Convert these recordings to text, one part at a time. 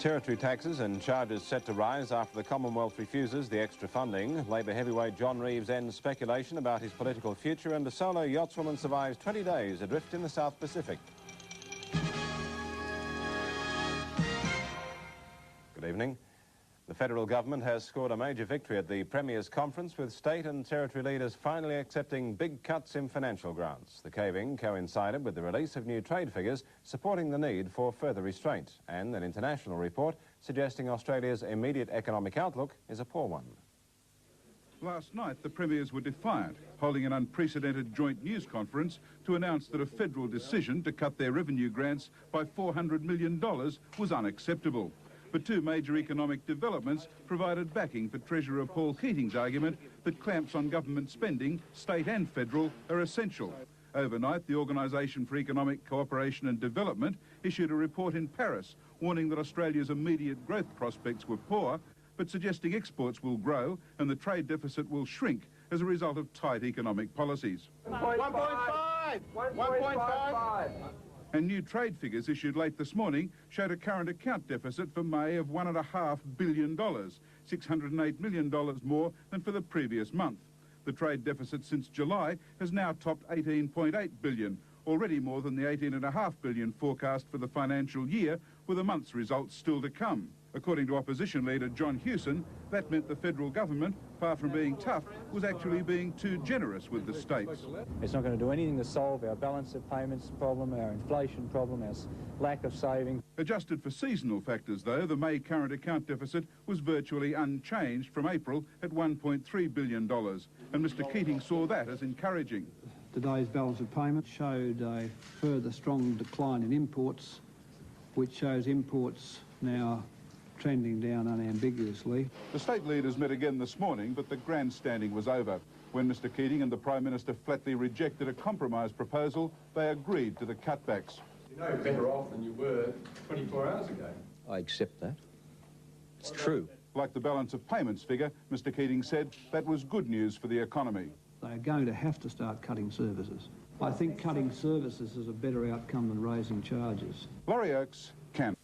Territory taxes and charges set to rise after the Commonwealth refuses the extra funding. Labor heavyweight John Reeves ends speculation about his political future, and a solo yachtswoman survives 20 days adrift in the South Pacific. Good evening. The federal government has scored a major victory at the Premier's Conference, with state and territory leaders finally accepting big cuts in financial grants. The caving coincided with the release of new trade figures supporting the need for further restraint, and an international report suggesting Australia's immediate economic outlook is a poor one. Last night, the premiers were defiant, holding an unprecedented joint news conference to announce that a federal decision to cut their revenue grants by $400 million was unacceptable. But two major economic developments provided backing for Treasurer Paul Keating's argument that clamps on government spending, state and federal, are essential. Overnight, the Organisation for Economic Cooperation and Development issued a report in Paris warning that Australia's immediate growth prospects were poor, but suggesting exports will grow and the trade deficit will shrink as a result of tight economic policies. 1.5! 1.5! And new trade figures issued late this morning showed a current account deficit for May of $1.5 billion, $608 million more than for the previous month. The trade deficit since July has now topped $18.8 billion, already more than the $18.5 billion forecast for the financial year, with a month's results still to come. According to opposition leader John Hewson, that meant the federal government, far from being tough, was actually being too generous with the states. It's not going to do anything to solve our balance of payments problem, our inflation problem, our lack of savings. Adjusted for seasonal factors, though, the May current account deficit was virtually unchanged from April at $1.3 billion, and Mr Keating saw that as encouraging. Today's balance of payments showed a further strong decline in imports, which shows imports now trending down unambiguously. The state leaders met again this morning, but the grandstanding was over. When Mr Keating and the Prime Minister flatly rejected a compromise proposal, they agreed to the cutbacks. You're no better off than you were 24 hours ago. I accept that. It's true. Like the balance of payments figure, Mr Keating said that was good news for the economy. They're going to have to start cutting services. I think cutting services is a better outcome than raising charges. Laurie Oakes, Canberra.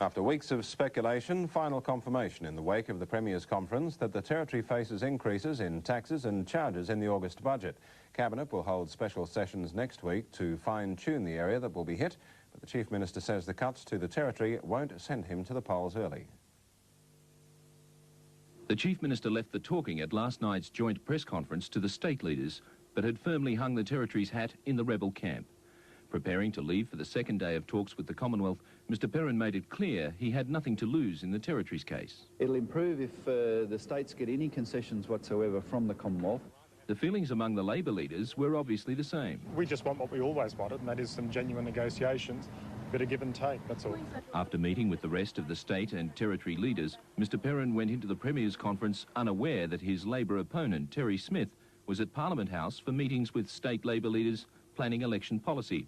After weeks of speculation, final confirmation in the wake of the Premier's Conference that the Territory faces increases in taxes and charges in the August budget. Cabinet will hold special sessions next week to fine-tune the area that will be hit, but the Chief Minister says the cuts to the Territory won't send him to the polls early. The Chief Minister left the talking at last night's joint press conference to the state leaders, but had firmly hung the Territory's hat in the rebel camp. Preparing to leave for the second day of talks with the Commonwealth, Mr Perrin made it clear he had nothing to lose in the Territory's case. It'll improve if the states get any concessions whatsoever from the Commonwealth. The feelings among the Labor leaders were obviously the same. We just want what we always wanted, and that is some genuine negotiations, a bit of give and take, that's all. After meeting with the rest of the state and Territory leaders, Mr Perrin went into the Premier's Conference unaware that his Labor opponent, Terry Smith, was at Parliament House for meetings with state Labor leaders planning election policy.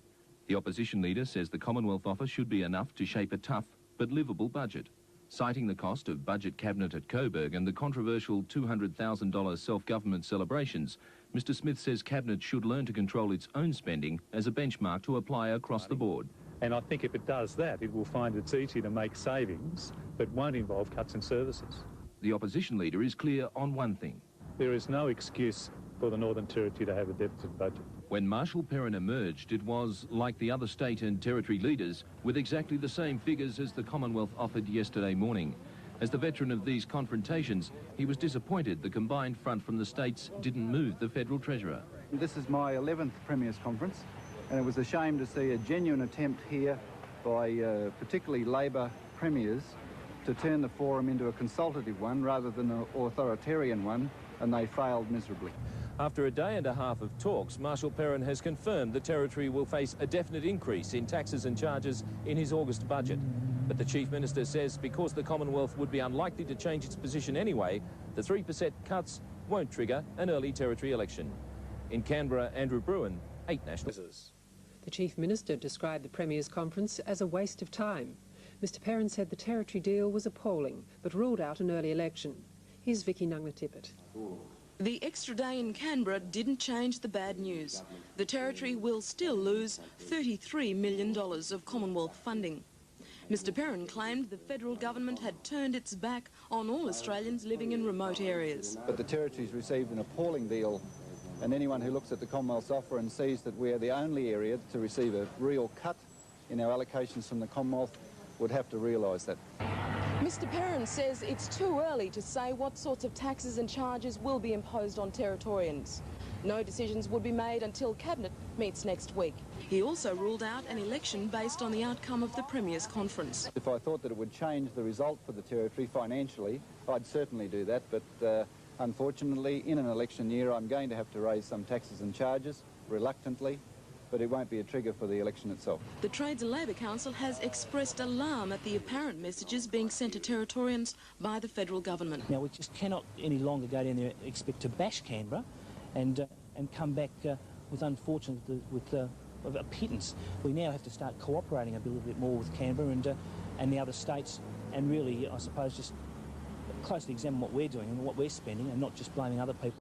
The opposition leader says the Commonwealth offer should be enough to shape a tough but livable budget. Citing the cost of budget cabinet at Coburg and the controversial $200,000 self-government celebrations, Mr Smith says cabinet should learn to control its own spending as a benchmark to apply across the board. And I think if it does that, it will find it's easy to make savings that won't involve cuts in services. The opposition leader is clear on one thing. There is no excuse for the Northern Territory to have a deficit budget. When Marshal Perrin emerged, it was, like the other state and territory leaders, with exactly the same figures as the Commonwealth offered yesterday morning. As the veteran of these confrontations, he was disappointed the combined front from the states didn't move the federal treasurer. This is my 11th Premier's Conference, and it was a shame to see a genuine attempt here by particularly Labor premiers to turn the forum into a consultative one rather than an authoritarian one, and they failed miserably. After a day and a half of talks, Marshal Perrin has confirmed the Territory will face a definite increase in taxes and charges in his August budget. But the Chief Minister says because the Commonwealth would be unlikely to change its position anyway, the 3% cuts won't trigger an early Territory election. In Canberra, Andrew Bruin, 8 National. The Chief Minister described the Premier's Conference as a waste of time. Mr Perrin said the Territory deal was appalling, but ruled out an early election. Here's Vicky Nungla-Tippett. The extra day in Canberra didn't change the bad news. The Territory will still lose $33 million of Commonwealth funding. Mr Perrin claimed the federal government had turned its back on all Australians living in remote areas. But the Territory's received an appalling deal, and anyone who looks at the Commonwealth's offer and sees that we are the only area to receive a real cut in our allocations from the Commonwealth would have to realise that. Mr Perrin says it's too early to say what sorts of taxes and charges will be imposed on Territorians. No decisions would be made until Cabinet meets next week. He also ruled out an election based on the outcome of the Premier's conference. If I thought that it would change the result for the Territory financially, I'd certainly do that, but unfortunately, in an election year, I'm going to have to raise some taxes and charges, reluctantly, but it won't be a trigger for the election itself. The Trades and Labour Council has expressed alarm at the apparent messages being sent to Territorians by the federal government. Now, we just cannot any longer go down there and expect to bash Canberra and come back with, unfortunately, with a pittance. We now have to start cooperating a little bit more with Canberra and the other states, and really, I suppose, just closely examine what we're doing and what we're spending, and not just blaming other people.